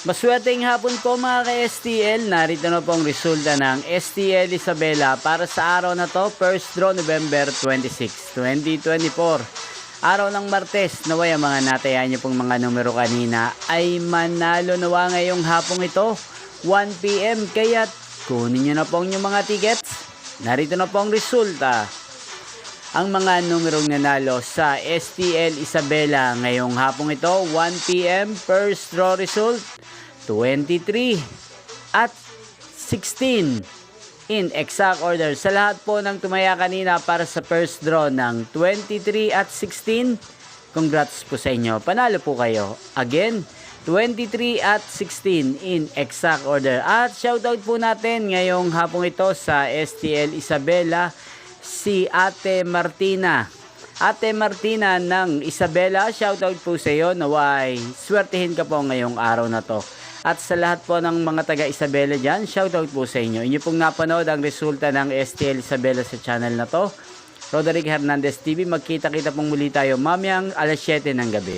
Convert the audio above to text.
Maswerteng hapon po mga ka-STL. Narito na pong resulta ng STL Isabela para sa araw na to, first draw November 26, 2024. Araw ng Martes, naway ang mga natayan niyo pong mga numero kanina ay manalo nawa ngayong hapong ito, 1 PM. Kaya kunin niyo na pong yung mga tickets. Narito na pong resulta. Ang mga numerong nanalo sa STL Isabela ngayong hapong ito, 1 PM, first draw result, 23 at 16 in exact order. Sa lahat po ng tumaya kanina para sa first draw ng 23 at 16, congrats po sa inyo. Panalo po kayo. Again, 23 at 16 in exact order. At shoutout po natin ngayong hapong ito sa STL Isabela, si Ate Martina. Ate Martina ng Isabela, shoutout po sa iyo. Naway, swertihin ka po ngayong araw na to. At sa lahat po ng mga taga Isabela dyan, shoutout po sa inyo. Inyo pong napanood ang resulta ng STL Isabela sa channel na to. Roderick Hernandez TV, magkita-kita pong muli tayo mamayang alas 7 ng gabi.